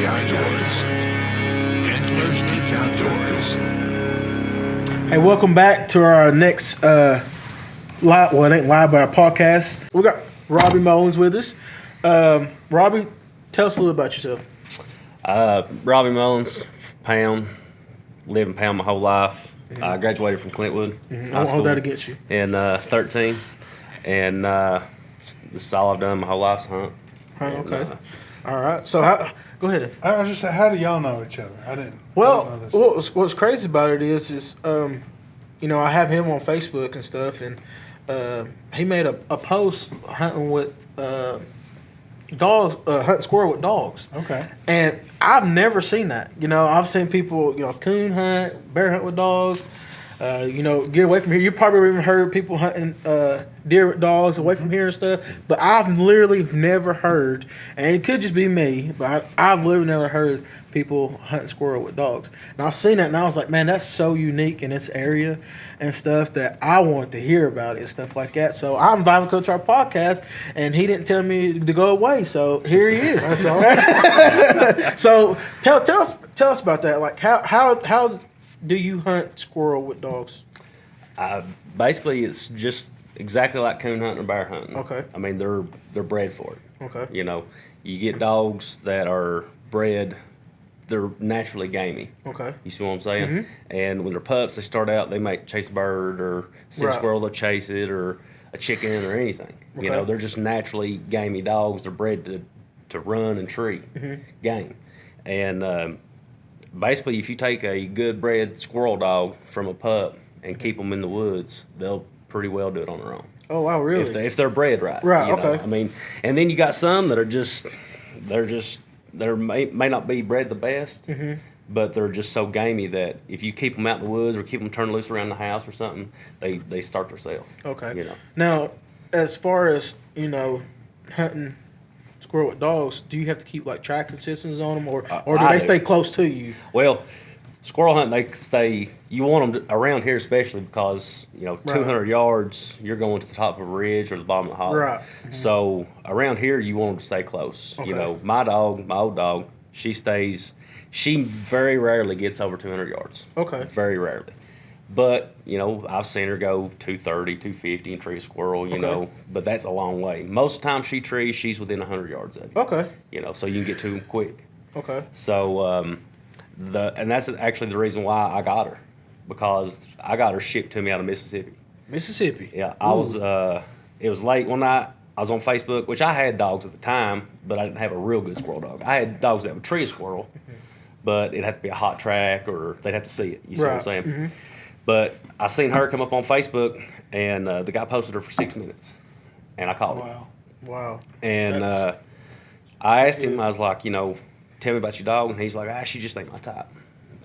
the outdoors. Antlers Deep Outdoors. Hey, welcome back to our next live. Well, it ain't live, but our podcast. We got Robbie Mullins with us. Robbie, tell us a little about yourself. Robbie Mullins, Pound, lived in Pound my whole life. I graduated from Clintwood I won't hold that against you. in 13, and this is all I've done my whole life, hunt. Okay. All right. So, go ahead. I was just saying, how do y'all know each other? I didn't Well, know this. what's crazy about it is I have him on Facebook and stuff, and he made a post hunting with dogs, hunting squirrel with dogs. Okay. And I've never seen that. I've seen people, coon hunt, bear hunt with dogs. Get away from here. You've probably even heard people hunting deer with dogs away from here and stuff. But I've literally never heard, and it could just be me, but I've literally never heard people hunting squirrel with dogs. And I've seen that, and I was like, man, that's so unique in this area and stuff that I wanted to hear about it and stuff like that. So I invited him to our podcast, and he didn't tell me to go away. So here he is. That's awesome. So tell us about that. Like how do you hunt squirrel with dogs? Basically, it's just exactly like coon hunting or bear hunting. Okay. I mean, they're bred for it. Okay. You get dogs that are bred, they're naturally gamey. Okay. You see what I'm saying? And when they're pups, they start out, they might chase a bird or see a Right. squirrel, they'll chase it, or a chicken or anything. Okay. They're just naturally gamey dogs. They're bred to run and tree game. And basically, if you take a good bred squirrel dog from a pup and keep them in the woods, they'll pretty well do it on their own. Oh wow, really? If they're bred right. Right, okay. I mean, and then you got some that are they may not be bred the best, but they're just so gamey that if you keep them out in the woods or keep them turned loose around the house or something, they start themselves. Okay. Now, as far as hunting squirrel with dogs, do you have to keep like tracking systems on them, or do I they do. stay close to you? Well, squirrel hunting, you want them around here especially because, 200 yards, you're going to the top of a ridge or the bottom of the hollow. Right. So around here, you want them to stay close. Okay. My old dog, she very rarely gets over 200 yards. Okay. Very rarely. But, I've seen her go 230, 250 and tree a squirrel, Okay. but that's a long way. Most of the time she trees, she's within 100 yards of you. Okay. So you can get to them quick. Okay. So, and that's actually the reason why I got her, because I got her shipped to me out of Mississippi. Mississippi. Yeah, I was. It was late one night. I was on Facebook, which I had dogs at the time, but I didn't have a real good squirrel dog. I had dogs that would tree a squirrel, but it'd have to be a hot track or they'd have to see it. You see what I'm saying? But I seen her come up on Facebook, and the guy posted her for 6 minutes, and I called him. Wow. Wow. And I asked him, I was like, tell me about your dog. And he's like, she just ain't my type.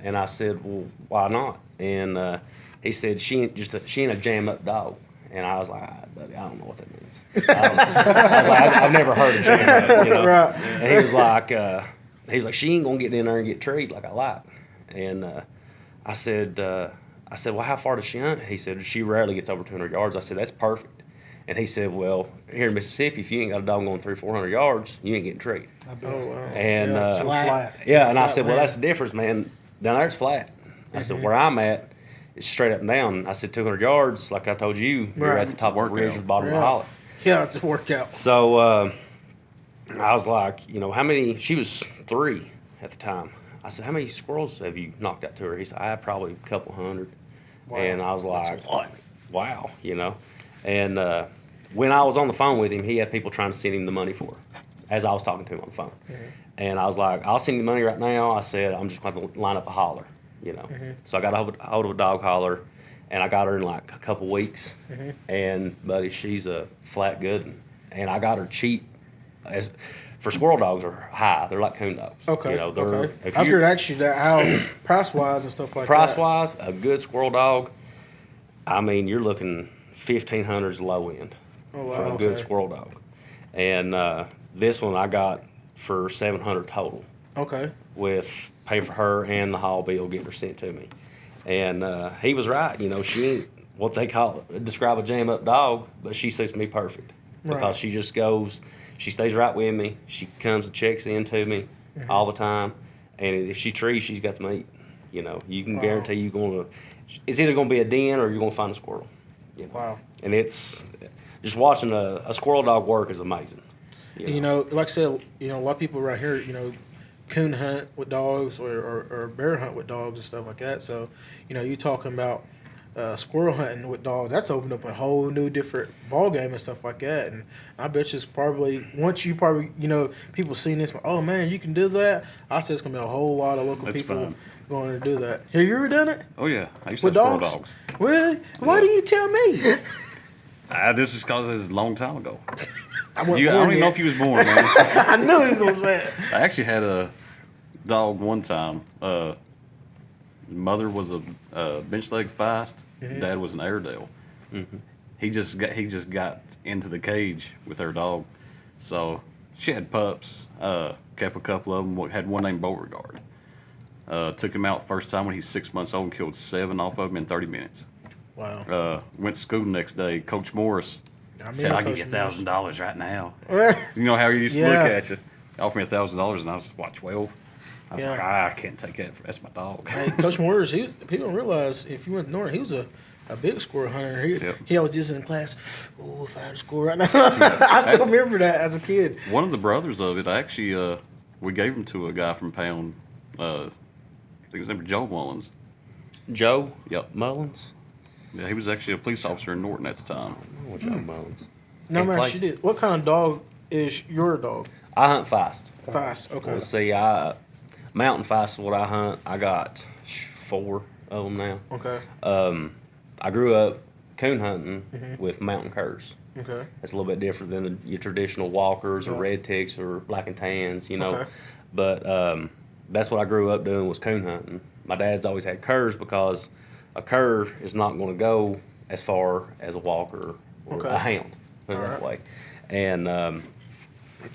And I said, well, why not? And he said, she ain't a jam-up dog. And I was like, buddy, I don't know what that means. I was like, I've never heard of jam-up, Right. And he was like, she ain't going to get in there and get treed like I like. And I said, well, how far does she hunt? He said, she rarely gets over 200 yards. I said, that's perfect. And he said, well, here in Mississippi, if you ain't got a dog going 300-400 yards, you ain't getting treed. Oh wow. And Yeah, So flat. flat. yeah, and I Flat said, well, land. that's the difference, man. Down there it's flat. I said, where I'm at, it's straight up and down. I said, 200 yards, like I told you, you're Right. at the top of the ridge or the bottom of the Yeah. hollow. Yeah, it's a workout. So I was like, how many, she was 3 at the time. I said, how many squirrels have you knocked out to her? He said, I had probably a couple hundred. Wow. And I was like, wow, And when I was on the phone with him, he had people trying to send him the money for her, as I was talking to him on the phone. And I was like, I'll send you the money right now. I said, I'm just going to line up a holler, So I got a hold of a dog holler, and I got her in like a couple weeks. And, buddy, she's a flat good one. And I got her cheap. For squirrel dogs are high. They're like coon dogs. Okay. They're, Okay. if I was you're- going to ask you that, how price wise and stuff like that. Price-wise, a good squirrel dog, I mean, you're looking 1,500 is low end Oh, wow, for a good okay. squirrel dog. And this one I got for 700 total, Okay. with pay for her and the haul bill getting her sent to me. And he was right. She ain't what they describe a jam-up dog, but she suits me perfect because Right. she just goes. She stays right with me. She comes and checks in to me. all the time. And if she trees, she's got the meat. You know, you can guarantee you're going to. It's either going to be a den or you're going to find a squirrel. You know? Wow. And it's just watching a squirrel dog work is amazing. You know, like I said, you know, a lot of people right here, you know, coon hunt with dogs or bear hunt with dogs and stuff like that. So, you know, you talking about squirrel hunting with dogs, that's opened up a whole new different ball game and stuff like that. And I bet you it's probably, once you probably, you know, people seeing this, oh man, you can do that. I said it's going to be a whole lot of local people going to do that. Have you ever done it? Oh, yeah. I used to With have squirrel dogs? dogs. Really? Why didn't you tell me? This is because it was a long time ago. I I don't even know if you was born, man. I knew he was going to say it. I actually had a dog one time. Mother was a bench leg feist. Dad was an Airedale. He just got into the cage with her dog. So she had pups. Kept a couple of them. Had one named Beauregard. Took him out first time when he's 6 months old and killed 7 off of him in 30 minutes. Wow. Went to school the next day. Coach Morris I said, "I'll give you $1,000 right now." You know how he used to look at you. Offered me $1,000 and I was, 12? I was like, I can't take that. That's my dog. Hey, Coach Morris, people don't realize if you went north, he was a big squirrel hunter. He always just in class, oh, if I had a squirrel right now. I still remember that as a kid. One of the brothers of it, actually, we gave him to a guy from Pound. I think his name was Joe Mullins. Joe? Yep. Mullins? Yeah, he was actually a police officer in Norton at the time. Oh, Joe Mullins. No, man, she did. What kind of dog is your dog? I hunt feist. Feist, okay. Let's see, mountain feist is what I hunt. I got 4 of them now. Okay. I grew up coon hunting with mountain curs. Okay. It's a little bit different than your traditional walkers or red ticks or black and tans, you know. Okay. But that's what I grew up doing was coon hunting. My dad's always had curs because a cur is not going to go as far as a walker or a hound, put it that way. And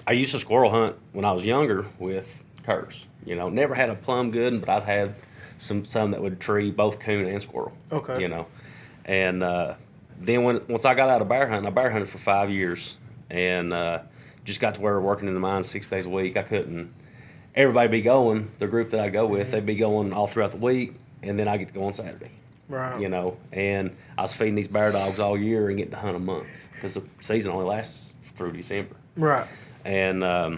I used to squirrel hunt when I was younger with curs. You know, never had a plumb good, but I've had some that would tree both coon and squirrel. Okay. You know, and then once I got out of bear hunting, I bear hunted for 5 years, and just got to where working in the mines 6 days a week. I couldn't. Everybody be going. The group that I go with, they'd be going all throughout the week, and then I get to go on Saturday. Right. You know, and I was feeding these bear dogs all year and getting to hunt a month because the season only lasts through December. Right. And I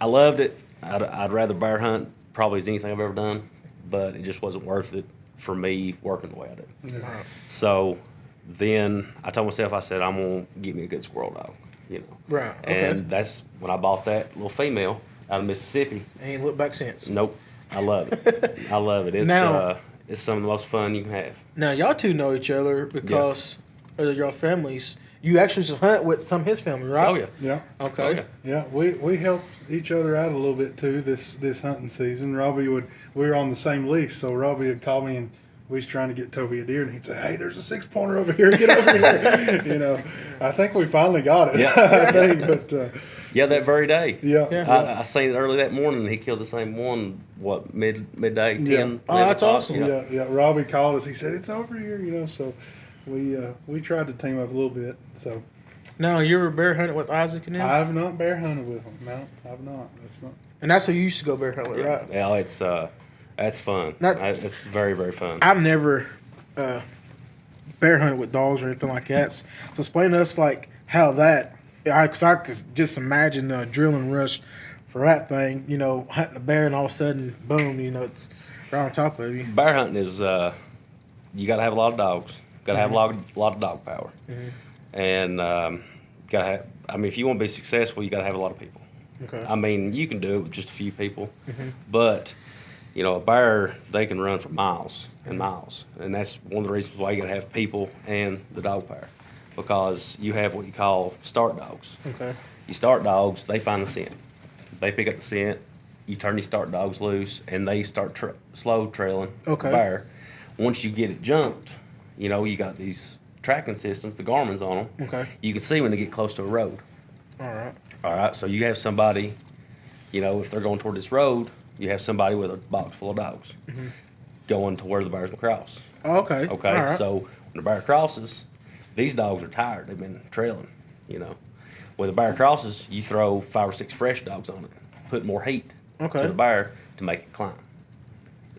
loved it. I'd rather bear hunt probably as anything I've ever done, but it just wasn't worth it for me working the way I do. Right. So then I told myself, I said, I'm going to get me a good squirrel dog, you know. Right. Okay. And that's when I bought that little female out of Mississippi. Ain't looked back since. Nope. I love it. I love it. It's Now- it's some of the most fun you can have. Now, y'all two know each other because of your families. You actually used to hunt with some of his family, right? Oh, yeah. Yeah. Okay. Oh, yeah. Yeah, we helped each other out a little bit too this hunting season. We were on the same lease, so Robbie would call me and we was trying to get Toby a deer, and he'd say, "Hey, there's a 6-pointer over here. Get over here." You know, I think we finally got it. Yeah. I think, but Yeah, that very day. yeah. I seen it early that morning. He killed the same one. What midday? 10, Yeah. 11 Oh, that's o'clock? awesome. Yeah. Robbie called us. He said it's over here. You know, so we tried to team up a little bit. So Now, you ever bear hunting with Isaac and them? I've not bear hunted with him. No, I've not. That's not. And that's who you used to go bear hunt with, right? Yeah, it's that's fun. Not- It's very, very fun. I've never bear hunted with dogs or anything like that. So explain to us like how that. Cause I could just imagine the adrenaline rush for that thing. You know, hunting a bear and all of a sudden, boom! You know, it's right on top of you. Bear hunting is you got to have a lot of dogs. Got to have a lot of dog power, and got to have. I mean, if you want to be successful, you got to have a lot of people. Okay. I mean, you can do it with just a few people, but you know, a bear, they can run for miles and miles, and that's one of the reasons why you got to have people and the dog power, because you have what you call start dogs. Okay. You start dogs, they find the scent, they pick up the scent. You turn these start dogs loose, and they start slow trailing the Okay. bear. Once you get it jumped, you know, you got these tracking systems, the Garmin's on them. Okay. You can see when they get close to a road. All right. All right, so you have somebody, you know, if they're going toward this road, you have somebody with a box full of dogs going to where the bear's going to cross. Okay. Okay, All right. so when the bear crosses, these dogs are tired. They've been trailing, you know. When the bear crosses, you throw 5 or 6 fresh dogs on it. put more heat Okay. to the bear to make it climb.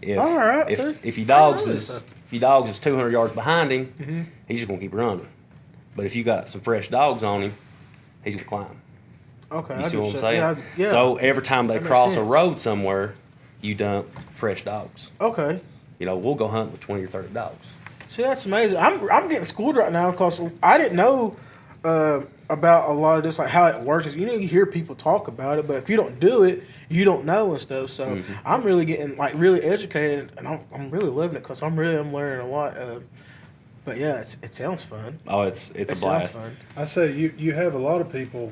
If, All right, if, see? if your dogs I know is this. if your dogs is 200 yards behind him, Mm-hmm. he's just gonna keep running. But if you got some fresh dogs on him, he's gonna climb. Okay. You I see get what I'm you. saying? Yeah. So every time they That makes cross a sense. road somewhere, you dump fresh dogs. Okay. You know, we'll go hunt with 20 or 30 dogs. See, that's amazing. I'm getting schooled right now because I didn't know about a lot of this, like how it works. You know, you hear people talk about it, but if you don't do it, you don't know and stuff. So I'm really getting like really educated, and I'm really loving it because I'm learning a lot. But yeah, it sounds fun. Oh, it's a It sounds blast. fun. I say you have a lot of people.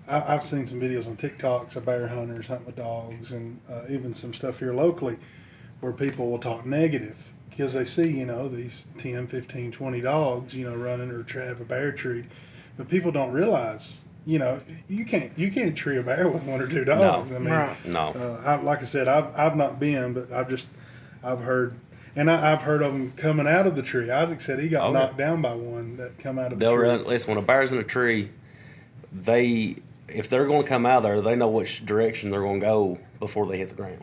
I've seen some videos on TikToks of bear hunters hunting with dogs, and even some stuff here locally where people will talk negative because they see, these 10, 15, 20 dogs, running or have a bear treat. But people don't realize, you can't tree a bear with one or two dogs. I mean, Right. No. like I said, I've not been, but I've heard. And I've heard of them coming out of the tree. Isaac said he got Oh, yeah. knocked down by one that come out of the They'll tree. run. Listen, when a bear's in a tree, if they're going to come out there, they know which direction they're going to go before they hit the ground.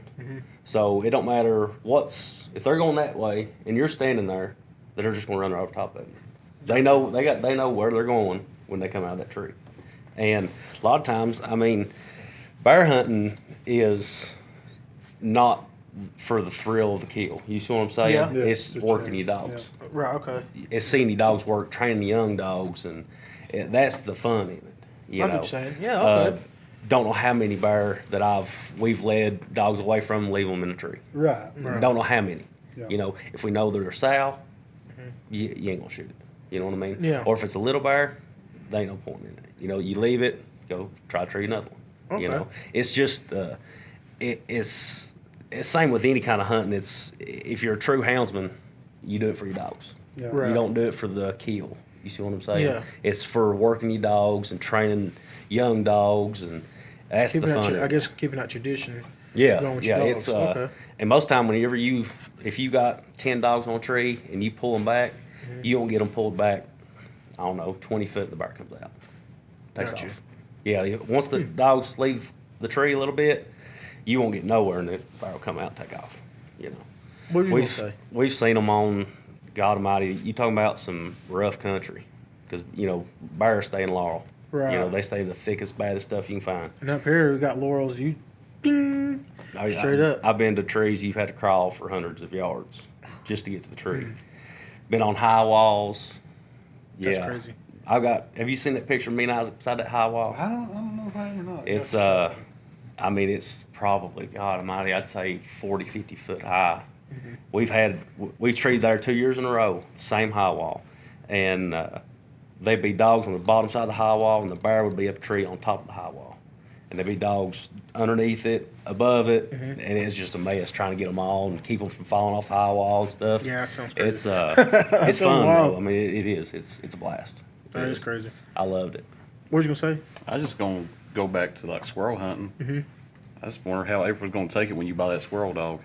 So it don't matter if they're going that way and you're standing there, they're just going to run right over top of you. They know where they're going when they come out of that tree. And a lot of times, I mean, bear hunting is not for the thrill of the kill. You see what I'm saying? Yeah. Yeah, It's it's working true. your dogs. Right. Okay. It's seeing your dogs work, training the young dogs, and that's the fun in it. You I know, get what you're saying. Yeah, okay. Don't know how many bear that we've led dogs away from, and leave them in a tree. Right. Don't know how many. Yeah. You know, if we know they're a sow, you ain't gonna shoot it. You know what I mean? Yeah. Or if it's a little bear, there ain't no point in it. You know, you leave it, go try to tree another one. You Okay. know, it's just it's same with any kind of hunting. It's if you're a true houndsman, you do it for your dogs. Yeah. Right. You don't do it for the kill. You see what I'm saying? Yeah. It's for working your dogs and training young dogs, and that's the fun. I guess keeping that tradition. Yeah, going with yeah. your It's dogs. Okay. and most time if you got 10 dogs on a tree and you pull them back, you don't get them pulled back. I don't know, 20 foot. The bear comes out, takes Gotcha. off. Yeah, once the dogs leave the tree a little bit, you won't get nowhere, and the bear will come out and take off. You know, What did you say? we've seen them on God Almighty. You talking about some rough country, because bears stay in Laurel. Right. They stay in the thickest, baddest stuff you can find. And up here we got laurels. You, ding, Oh, yeah, straight up. I've been to trees you've had to crawl for hundreds of yards just to get to the tree. Been on high walls. That's Yeah. crazy. Have you seen that picture of me and Isaac beside that high wall? I don't know if I or not. It's it's probably, God Almighty, I'd say 40, 50 foot high. We've treed there 2 years in a row, same high wall, and there'd be dogs on the bottom side of the high wall, and the bear would be up a tree on top of the high wall, and there'd be dogs underneath it, above it, and it's just a mess trying to get them all and keep them from falling off the high wall and stuff. Yeah, that sounds crazy. It's it's sounds fun wild. though. I mean, it is. It's a blast. It That is crazy. I loved it. What was you gonna say? I was just gonna go back to like squirrel hunting. I just wonder how April's gonna take it when you buy that squirrel dog.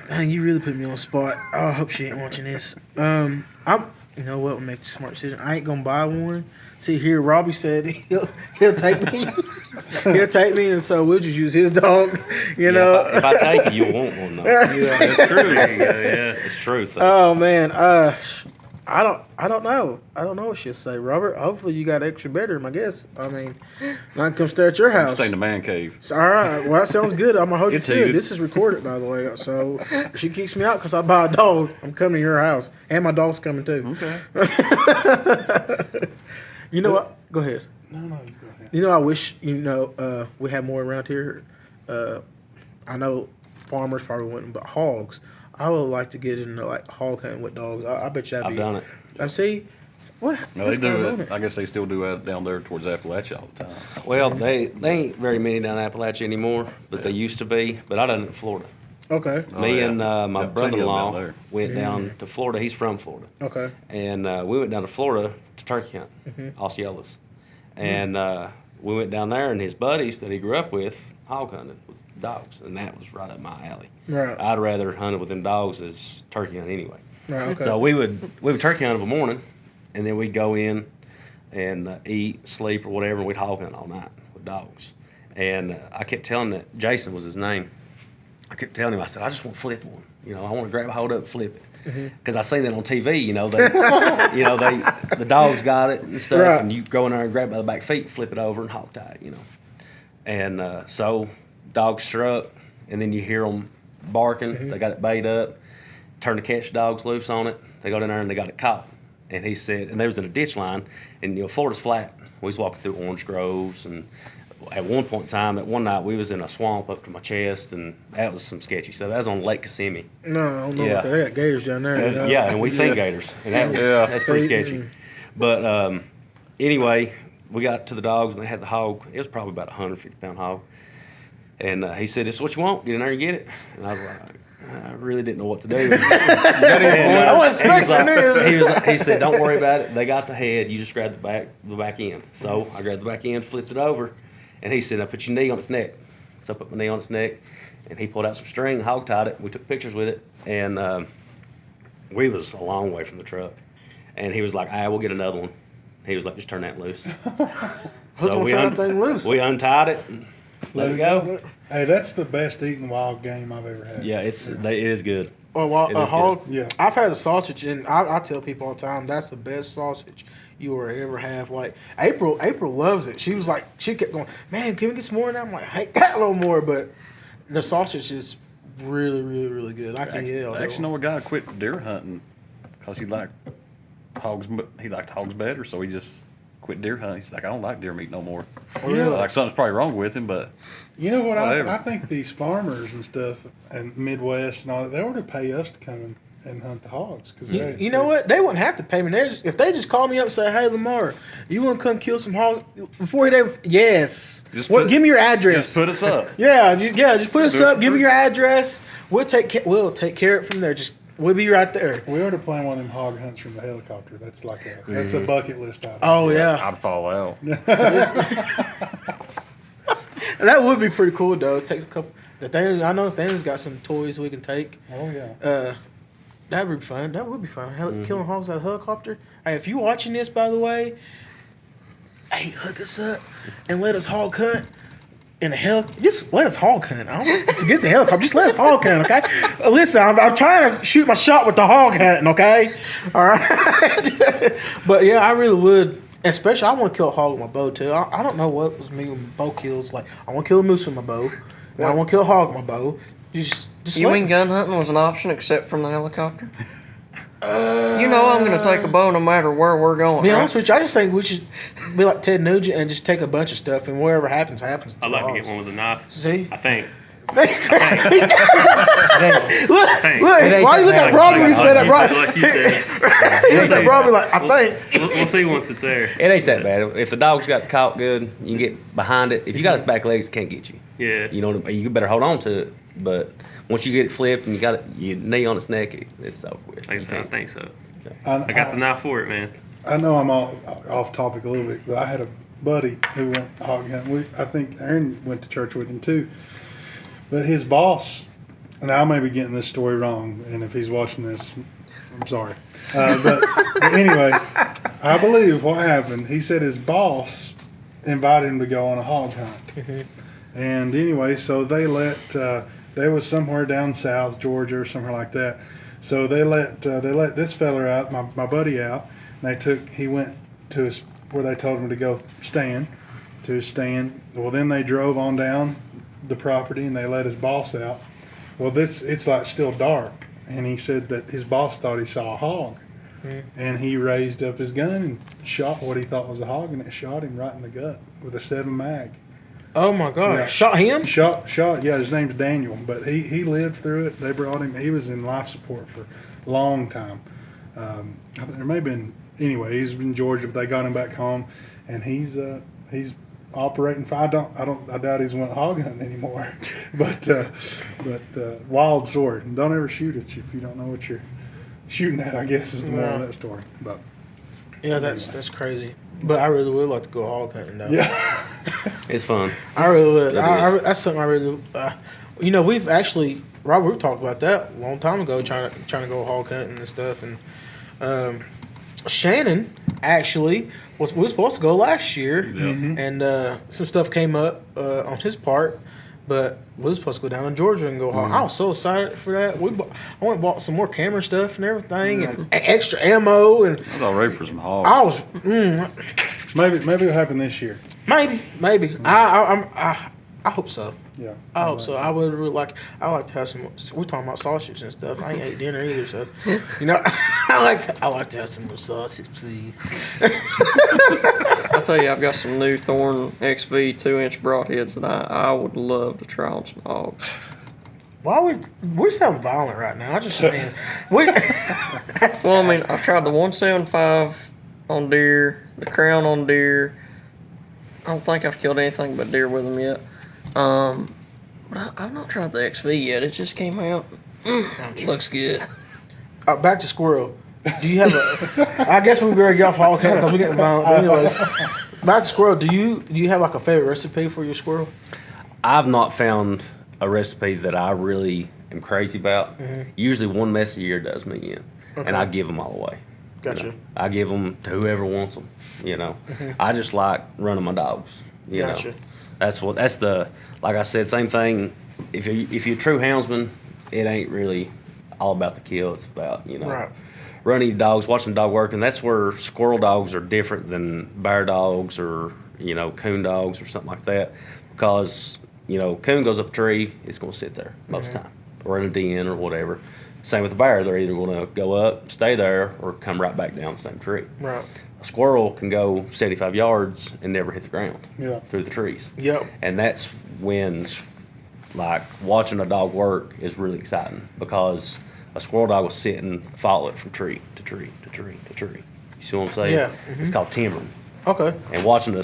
Dang, you really put me on the spot. Oh, I hope she ain't watching this. You know what? We'll make the smart decision. I ain't gonna buy one. See here, Robbie said he'll take me. He'll take me, and so we'll just use his dog. You know. If I take it, you'll want one though. Yeah, that's true. Yeah. It's truth. Though. Oh man, I don't know. I don't know what she'll say, Robert. Hopefully you got extra bedroom, I guess. I mean, I can come stay at your house. Stay in the man cave. All right. Well, that sounds good. I'm gonna hold you It's to it. good. This is recorded, by the way. So if she kicks me out because I buy a dog, I'm coming to your house, and my dog's coming too. Okay. You know what? Go ahead. No, you go ahead. You know, I wish we had more around here. I know farmers probably wouldn't, but hogs. I would like to get into like hog hunting with dogs. I bet you that'd I've be. done it. I see. What? No, they This guy's do on it. I guess they still do that down there towards Appalachia all the time. Well, they ain't very many down Appalachia anymore, but they used to be. But I done it in Florida. Okay. Oh, Me yeah. and my Yeah, plenty of them brother-in-law down there. went down to Florida. He's from Florida. Okay. And we went down to Florida to turkey hunt, Osceolas. And we went down there, and his buddies that he grew up with hog hunted with dogs, and that was right up my alley. Right. I'd rather hunt it with them dogs as turkey hunt anyway. Right. Okay. So we would turkey hunt in the morning, and then we'd go in and eat, sleep, or whatever. We'd hog hunt all night with dogs. And I kept telling that Jason was his name. I kept telling him, I said, I just want to flip one. You know, I want to grab a hold up and flip it. Because I seen that on TV. You know, the dogs got it and stuff, Right. and you go in there and grab it by the back feet, flip it over, and hog tie it. You know, and so dogs struck, and then you hear them barking. They got it bait up. Turn the catch dogs loose on it. They go down there and they got it caught. And he said, and they was in a ditch line, and Florida's flat. We was walking through orange groves, and at one point in time, at one night, we was in a swamp up to my chest, and that was some sketchy stuff. That was on Lake Kissimmee. No, I don't know Yeah. what they got gators down there. You know? Yeah, and we seen gators, and that's pretty sketchy. But anyway, we got to the dogs, and they had the hog. It was probably about a 150-pound hog. And he said, "This is what you want. Get in there and get it." And I was like, I really didn't know what to do. I wasn't expecting this. He said, "Don't worry about it. They got the head. You just grab the back end." So I grabbed the back end, flipped it over, and he said, "Now put your knee on its neck." So I put my knee on its neck, and he pulled out some string, hog tied it. We took pictures with it, and we was a long way from the truck. And he was like, "We'll get another one." He was like, "Just turn that loose." Who's gonna turn that thing loose? We untied it. And let it go. Hey, that's the best eating wild game I've ever had. Yeah, it is good. Well, It a is hog. good. Yeah. I've had a sausage, and I tell people all the time that's the best sausage you will ever have. Like April loves it. She was like, she kept going, "Man, can we get some more?" And I'm like, "Hey, got a little more," but the sausage is really, really, really good. I can yell. I actually know a guy quit deer hunting because he liked hogs. He liked hogs better, so he just quit deer hunting. He's like, "I don't like deer meat no more." You know, Like something's probably wrong with him, but you know what? Whatever. I think these farmers and stuff and Midwest and all that, they ought to pay us to come and hunt the hogs. Cause You know what? They wouldn't have to pay me. If they just call me up and say, "Hey, Lamar, you want to come kill some hogs?" Before yes. Give me your address. just put us up. Just put us up. Give me your address. We'll take care of it from there. We'll be right there. We ought to plan one of them hog hunts from the helicopter. That's like that's a bucket list item. Oh yeah, I'd fall out. that would be pretty cool though. It takes a couple. I know Nathaniel's got some toys we can take. Oh yeah. That would be fun. That would be fun. Killing hogs out of a helicopter. Hey, if you're watching this, by the way, hey, hook us up and let us hog hunt. Just let us hog hunt. I don't forget the helicopter. Just let us hog hunt, okay? Listen, I'm trying to shoot my shot with the hog hunting, okay? All right. But yeah, I really would. Especially, I want to kill a hog with my bow too. I don't know what was me with bow kills. Like, I want to kill a moose with my bow. And I want to kill a hog with my bow. Just You mean gun hunting was an option except from the helicopter? You know I'm going to take a bow no matter where we're going. Be right? honest with you, I just think we should be like Ted Nugent and just take a bunch of stuff and whatever happens, happens. I'd like to get one with a knife. See? I think. Look, why you look at Robbie when he said that? Robbie, Like you said. he was like, Robbie, like, I think. We'll see once it's there. It ain't that bad. If the dog's got caught good, you can get behind it. If you got its back legs, it can't get you. Yeah. You know, you better hold on to it. But once you get it flipped and you got it, your knee on its neck, it's over with. Like I said, I think so. I I got the knife for it, man. I know I'm off topic a little bit, but I had a buddy who went hog hunting. I think Aaron went to church with him too. But his boss, and I may be getting this story wrong, and if he's watching this, I'm sorry. But anyway, I believe what happened, he said his boss invited him to go on a hog hunt. And anyway, so they was somewhere down south, Georgia or somewhere like that. So they let this fella out, my buddy out, and he went to where they told him to go to his stand. Well, then they drove on down the property and they let his boss out. Well, it's like still dark, and he said that his boss thought he saw a hog, and he raised up his gun and shot what he thought was a hog, and it shot him right in the gut with a 7 mag. Oh my God! Yeah. Shot him? Shot. Yeah, his name's Daniel, but he lived through it. They brought him. He was in life support for a long time. I think there may have been. Anyway, he's in Georgia, but they got him back home, and he's operating fine. I doubt he's went hog hunting anymore. but wild story. Don't ever shoot at you if you don't know what you're shooting at. I guess is the moral of that story. But Yeah, that's crazy. But I really would like to go hog hunting though. yeah. It's fun. I really would. It is. That's something I really. We've actually, Robert, we talked about that a long time ago, trying to go hog hunting and stuff. And Shannon actually we were supposed to go last year, Mm-hmm. and some stuff came up on his part, but we were supposed to go down to Georgia and go home. I was so excited for that. I went and bought some more camera stuff and everything, and extra ammo, and I was all ready for some hogs. I was Maybe it'll happen this year. maybe. I hope so. Yeah. I hope so. I would really like. I like to have some. We're talking about sausage and stuff. I ain't ate dinner either, so I like to have some more sausage, please. I'll tell you, I've got some new Thorn XV 2-inch broadheads that I would love to try on some hogs. We're sounding violent right now. I'm just saying. We. Well, I mean, I've tried the 175 on deer, the Crown on deer. I don't think I've killed anything but deer with them yet. But I've not tried the XV yet. It just came out. Looks good. Back to squirrel. Do you have a? I guess we're gonna get off hog camp because we're getting violent. But anyways, back to squirrel. Do you have like a favorite recipe for your squirrel? I've not found a recipe that I really am crazy about. Usually one mess a year does me in, and I give them all away. Gotcha. I give them to whoever wants them. I just like running my dogs. Gotcha. That's the like I said, same thing. If you're a true houndsman, it ain't really all about the kill. It's about Right. running your dogs, watching the dog work, and that's where squirrel dogs are different than bear dogs or coon dogs or something like that, because coon goes up a tree, it's going to sit there most of the time, or in a den or whatever. Same with the bear, they're either going to go up, stay there, or come right back down the same tree. Right. A squirrel can go 75 yards and never hit the ground through the trees. Yep. And that's when, like, watching a dog work is really exciting, because a squirrel dog will sit and follow it from tree to tree to tree to tree. You see what I'm saying? Yeah. It's called timbering. Okay. And watching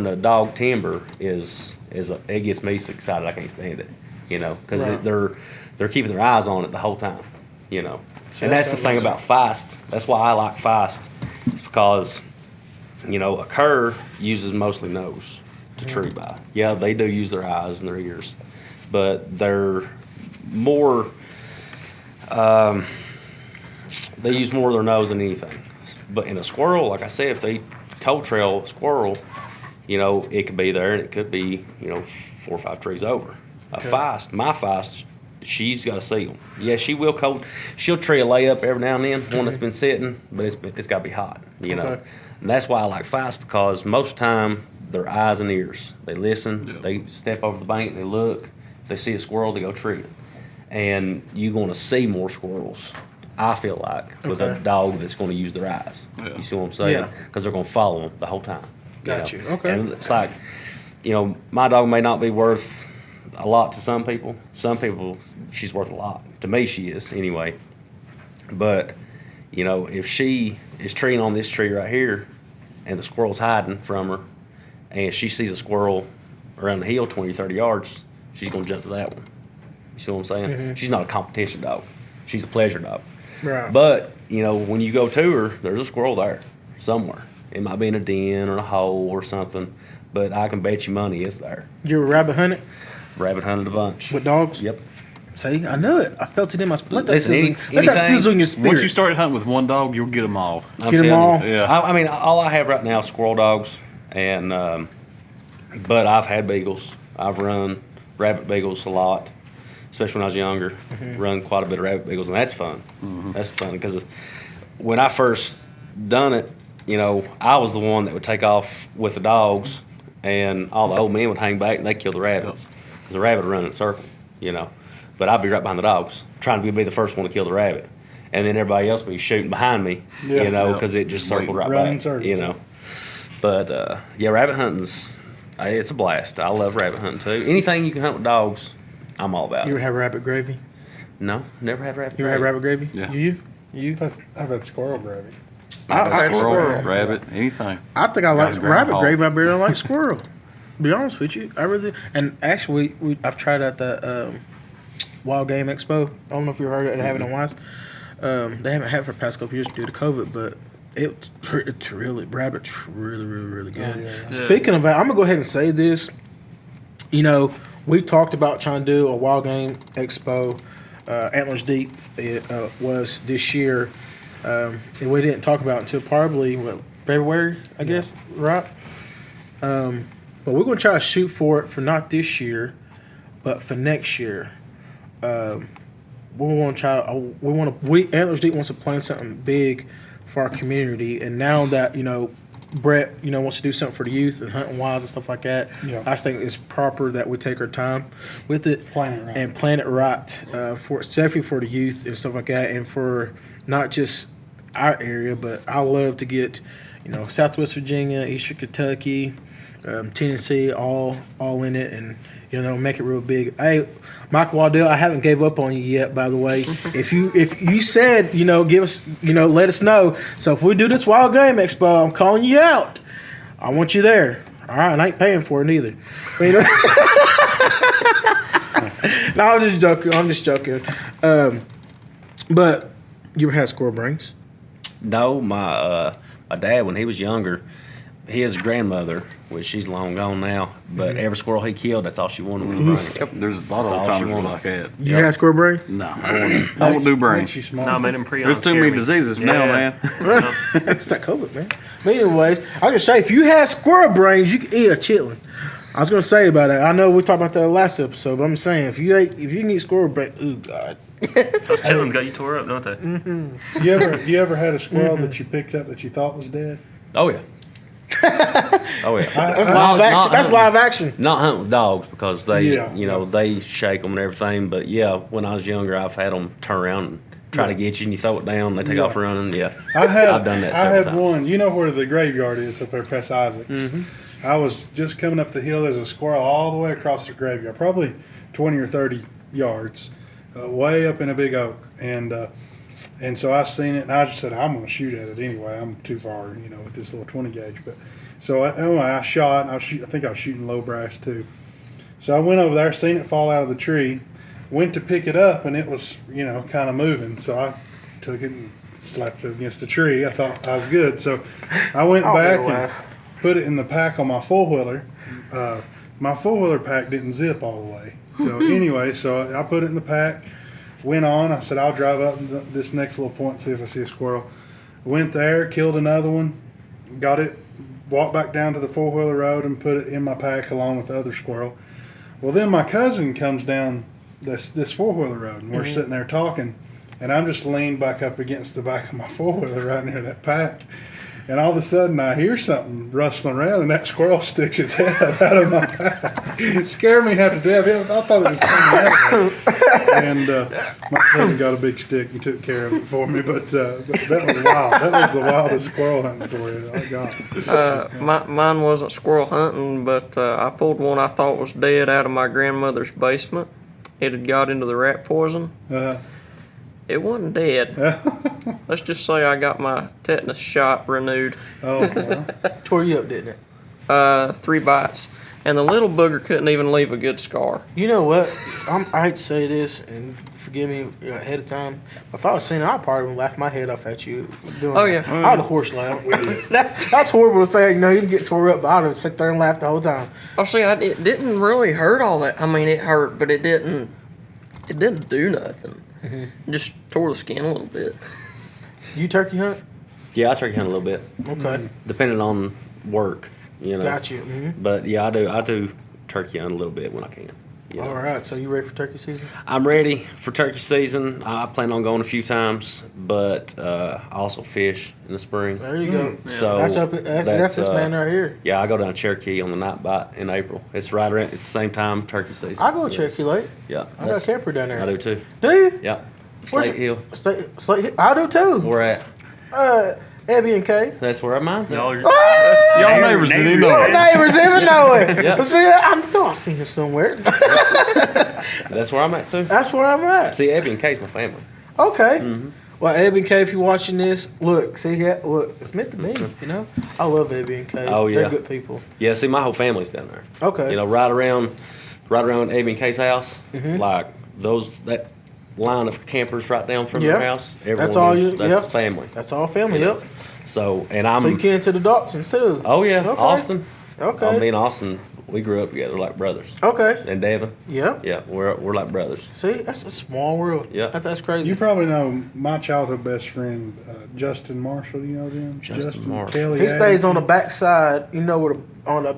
a dog timber it gets me so excited I can't stand it. Because Right. they're keeping their eyes on it the whole time. And So that's the that thing sounds about feist. That's why I like feist. It's because a cur uses mostly nose to tree by. Yeah, they do use their eyes and their ears, but they're more. They use more of their nose than anything. But in a squirrel, like I said, if they cold trail a squirrel, it could be there and it could be 4 or 5 trees over. My feist, she's got to see them. Yeah, she'll tree a layup every now and then, one that's been sitting, but it's got to be hot, Okay. And that's why I like feist, because most of the time their eyes and ears. They listen, they step over the bank, they look. If they see a squirrel, they go tree it. And you're going to see more squirrels, I feel like, with a dog that's going to use their eyes. Yeah. You see what I'm saying? Yeah. Because they're going to follow them the whole time. Got you. Okay. And it's like, my dog may not be worth a lot to some people. Some people, she's worth a lot. To me, she is anyway. But, if she is treeing on this tree right here and the squirrel's hiding from her and she sees a squirrel around the hill 20, 30 yards, she's going to jump to that one. You see what I'm saying? She's not a competition dog. She's a pleasure dog. Right. But, when you go to her, there's a squirrel there somewhere. It might be in a den or a hole or something, but I can bet you money it's there. You ever rabbit hunted Rabbit hunted a bunch. with dogs? Yep. See, I knew it. I felt it in my spirit. Let that Listen, sizzle. Let that anything- sizzle in your spirit. Once you start hunting with one dog, you'll get them all. I'm Get 'em telling all? you. Yeah. I mean, all I have right now is squirrel dogs, and but I've had beagles. I've run rabbit beagles a lot, especially when I was younger. Run quite a bit of rabbit beagles, and that's fun. That's fun because when I first done it, I was the one that would take off with the dogs, and all the old men would hang back and they kill the rabbits. 'Cause the rabbit would run in a circle, But I'd be right behind the dogs, trying to be the first one to kill the rabbit. And then everybody else would be shooting behind me, because it just circled right Running back, circles. But, rabbit hunting's, it's a blast. I love rabbit hunting, too. Anything you can hunt with dogs, I'm all about You ever it. have rabbit gravy? No, never had rabbit. You ever have rabbit gravy? Yeah. You? I've had squirrel gravy. I've had squirrel. rabbit, anything. I think I like Guys, rabbit groundhog. gravy. I barely like squirrel. Be honest with you, I really. And actually, I've tried at the Wild Game Expo. I don't know if you heard it. They have it on Wise. They haven't had it for the past couple years due to COVID, but it's really rabbit's really good. Oh, yeah. Speaking of that, I'm gonna go ahead and say this. We talked about trying to do a Wild Game Expo. Antlers Deep it was this year. And we didn't talk about it until probably February, I guess, right? But we're gonna try to shoot for it for not this year, but for next year. We Antlers Deep wants to plan something big for our community, and now that Brett wants to do something for the youth and hunting wild and stuff like that, Yeah. I just think it's proper that we take our time with it Plan it right. and plan it right for definitely for the youth and stuff like that, and for not just our area, but I love to get Southwest Virginia, Eastern Kentucky, Tennessee, all in it, and make it real big. Hey, Michael Waddell, I haven't gave up on you yet. By the way, if you said give us let us know. So if we do this Wild Game Expo, I'm calling you out. I want you there. All right, and I ain't paying for it either. But, no, I'm just joking. But you ever had squirrel brains? No, my dad, when he was younger, his grandmother, which she's long gone now, but every squirrel he killed, that's all she wanted was a brain. Yep, there's a lot That's of all times she where wanted. like that. You had squirrel brain? No, I won't do brains. Makes you smart. No, man, them prions There's too scare many me. diseases now, Yeah. man. It's that COVID, man. But anyways, I was gonna say if you had squirrel brains, you could eat a chitlin. I was gonna say about that. I know we talked about that last episode, but I'm saying if you can eat squirrel brain, ooh God. Those chitlins got you tore up, don't they? You ever had a squirrel that you picked up that you thought was dead? Oh yeah. Oh yeah. That's Not- live action. not That's hunting- live action. Not hunt with dogs because they, Yeah. they shake them and everything. But yeah, when I was younger, I've had them turn around and try to get you, and you throw it down, and they take Yeah. off running. Yeah, I've done that I several had times. one. You know where the graveyard is up there, Press Isaacs. I was just coming up the hill. There's a squirrel all the way across the graveyard, probably 20 or 30 yards, way up in a big oak. And so I seen it, and I just said, I'm going to shoot at it anyway. I'm too far, with this little 20 gauge. But so I shot. And I think I was shooting low brass too. So I went over there, seen it fall out of the tree, went to pick it up, and it was kind of moving. So I took it and slapped it against the tree. I thought I was good. So I went back and put it in the pack on my four-wheeler. My four-wheeler pack didn't zip all the way. So anyway, so I put it in the pack, went on. I said, I'll drive up this next little point and see if I see a squirrel. Went there, killed another one, got it, walked back down to the four-wheeler road and put it in my pack along with the other squirrel. Well, then my cousin comes down this four-wheeler road, and we're sitting there talking, and I'm just leaned back up against the back of my four-wheeler right near that pack. And all of a sudden, I hear something rustling around, and that squirrel sticks its head up out of my pack. It scared me half to death. I thought it was coming out of me. And my cousin got a big stick and took care of it for me. But that was wild. That was the wildest squirrel hunting story I got. Mine wasn't squirrel hunting, but I pulled one I thought was dead out of my grandmother's basement. It had got into the rat poison. It wasn't dead. Let's just say I got my tetanus shot renewed. Oh, well. Tore you up, didn't it? 3 bites. And the little booger couldn't even leave a good scar. You know what? I hate to say this, and forgive me ahead of time. If I was seeing it, I'd probably laugh my head off at you. Oh, yeah. I'd horse laugh. That's horrible to say. You'd get tore up, but I'd sit there and laugh the whole time. Oh, see, it didn't really hurt all that. I mean, it hurt, but it didn't do nothing. Just tore the skin a little bit. You turkey hunt? Yeah, I turkey hunt a little bit, Okay. depending on work. Got you. Mm-hmm. But yeah, I do turkey hunt a little bit when I can. All right. So you ready for turkey season? I'm ready for turkey season. I plan on going a few times, but I also fish in the spring. There you go. So That's this man right here. Yeah, I go down to Cherokee on the night bite in April. It's right around. It's the same time turkey season. I go to Cherokee Lake. Yeah, I got a camper down there. I do too. Do you? Yeah, Where's Slate it? Hill. Slate Hill. I do too. Where at? Abby and Kay. That's where mine's Y'all at. are Y'all neighbors didn't even know Your it. neighbors even know it. Yeah. See, I thought I seen him somewhere. That's where I'm at too. That's where I'm at. See, Abby and Kay's my family. Okay. Well, Abby and Kay, if you're watching this, look, it's meant to be. I love Abby and Kay. Oh, yeah. They're good people. Yeah, see, my whole family's down there. Okay. Right around Abby and Kay's house, like that line of campers right down from their Yeah. house. Everyone That's all is- you- That's yep. the family. That's all family. Yep. So, and I'm. So you can to the Dotsons too. Oh yeah, Okay. Austin. Okay. I mean, Austin. We grew up together like brothers. Okay. And Devin. Yeah. Yeah, we're like brothers. See, that's a small world. Yeah. That's crazy. You probably know my childhood best friend, Justin Marshall. You know them? Justin Marshall. Kelly. He stays on the Addington. back side, you know, where on the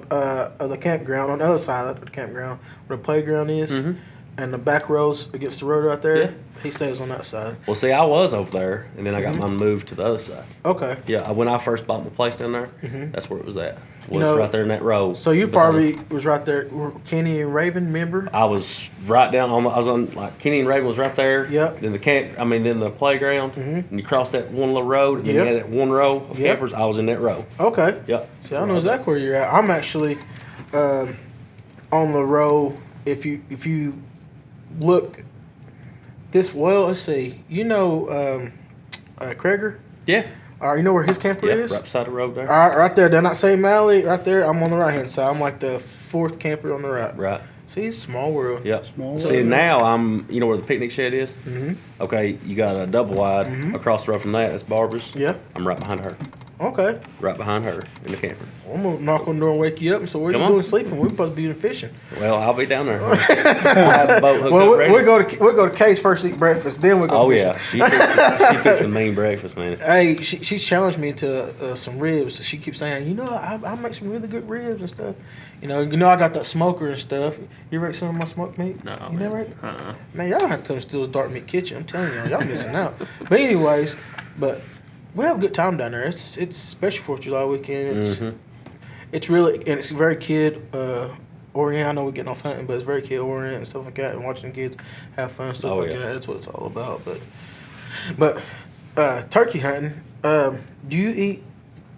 of the campground, on the other side of the campground, where the playground is, and the back rows against the road right there. Yeah. He stays on that side. Well, see, I was over there, and then I got mine moved to the other side. Okay. Yeah, when I first bought my place down there, that's where it was at. Was know, right there in that row. So you beside- probably was right there, were Kenny and Raven, remember? I was right down on. I was on like Kenny and Raven was right there. Yep. Then then the playground, and you cross that one little road, and then Yep. you had that one row of Yep. campers. I was in that row. Okay. Yep. See, I know exactly where you're at. I'm actually on the row. If you look this well, let's see. You know Krager? Yeah. You know where his camper Yeah. is? Right beside the road there. Right there. They're not same alley. Right there. I'm on the right hand side. I'm like the fourth camper on the right. Right. See, it's a small world. Yep. Small See, world. now I'm. You know where the picnic shed is? Mm-hmm. Okay, you got a double wide across the road from that. That's Barbara's. Yep. I'm right behind her. Okay. Right behind her in the camper. I'm gonna knock on the door and wake you up. And so what are Come you on. doing sleeping? We're supposed to be fishing. Well, I'll be down there. I have a boat hooked Well, up ready. we'll go to Kay's first eat breakfast. Then we'll go. Oh fishing. yeah, she fixed a mean breakfast, man. Hey, she challenged me to some ribs. She keeps saying, you know, I make some really good ribs and stuff. You know, I got that smoker and stuff. You ever ate some of my smoked meat? No, You man. never ate? Uh-uh. Man, y'all have to come to the Dark Meat Kitchen. I'm telling y'all missing out. But anyways, we have a good time down there. It's especially 4th of July weekend. It's really, and it's very kid oriented. I know we're getting off hunting, but it's very kid oriented and stuff like that. And watching the kids have fun and stuff Oh, like yeah. that. That's what it's all about. But turkey hunting. Do you eat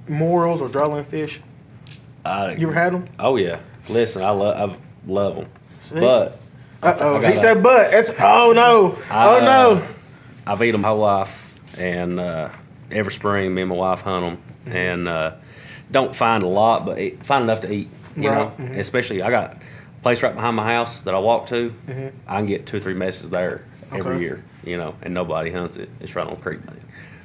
morels or dryland fish? You ever had them? Oh yeah. Listen, I love them, but Uh oh. I gotta- He said, "But it's oh no, oh no." I've eaten them my whole life, and every spring, me and my wife hunt them, and don't find a lot, but find enough to eat. You Right. know, especially I got a place right behind my house that I walk to. I can get 2 or 3 messes there every Okay. year. You know, and nobody hunts it. It's right on the creek.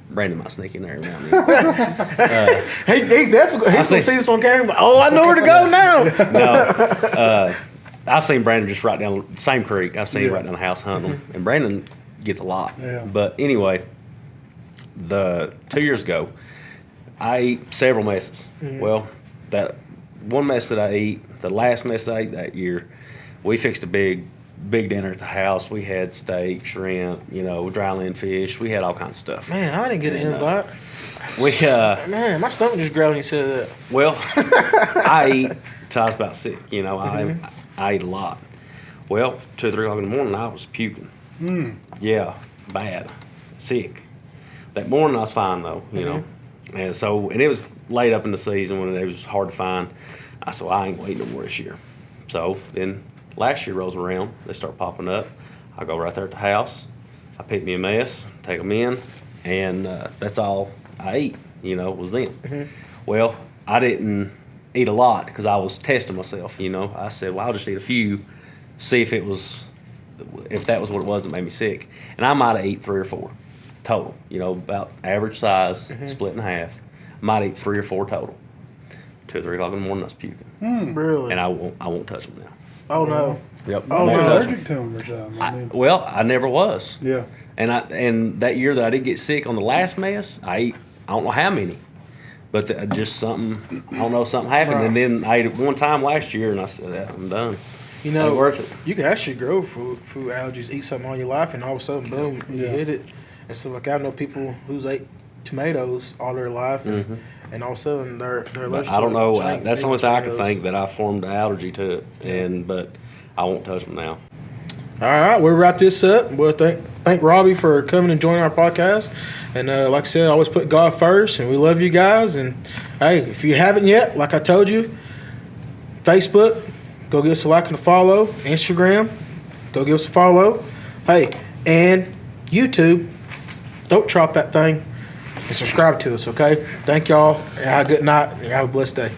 Brandon might sneak in there every now and then. He's definitely he's gonna see- see this on camera. But, oh, I know where to go now. No, I've seen Brandon just right down the same creek. I've seen him right down the house hunting them, and Brandon gets a lot. Yeah. But anyway, 2 years ago, I ate several messes. Well, that one mess that I ate, the last mess I ate that year, we fixed a big dinner at the house. We had steak, shrimp, dryland fish. We had all kinds of stuff. Man, I didn't get an invite. We Man, my stomach just growled when you said that. well, I ate till I was about sick. I ate a lot. Well, 2 or 3 o'clock in the morning, I was puking. Yeah, bad, sick. That morning I was fine though, and it was late up in the season when it was hard to find. I said, well, I ain't waiting no more this year. So then last year rolls around, they start popping up. I go right there at the house. I pick me a mess, take them in, and that's all I ate. Was them. Well, I didn't eat a lot because I was testing myself. I said, well, I'll just eat a few, see if that was what it was that made me sick. And I might have eat 3 or 4 total. About average size, split in half. Might eat 3 or 4 total. 2 or 3 o'clock in the morning, I was puking, Really? and I won't touch them now. Oh no. Yep. Oh, won't no. touch 'em. Allergic to them or something. I never was. Yeah. And that year that I did get sick on the last mess, I ate I don't know how many, but just something something happened, Right. and then I ate it one time last year, and I said, yeah, I'm done. You know, Ain't worth it. you can actually grow food allergies, eat something all your life, and all of a sudden, boom, you Yeah. hit it. And so, like, I know people who's ate tomatoes all their life, and all of a sudden they're But allergic I don't to it. know. So ain't That's the big only thing I can tomatoes. think that I formed an allergy to it, but I won't touch them now. All right, we'll wrap this up. We'll thank Robbie for coming and joining our podcast. And like I said, always put God first, and we love you guys. And hey, if you haven't yet, like I told you, Facebook, go give us a like and a follow. Instagram, go give us a follow. Hey, and YouTube, don't drop that thing and subscribe to us, okay? Thank y'all, and have a good night, and have a blessed day.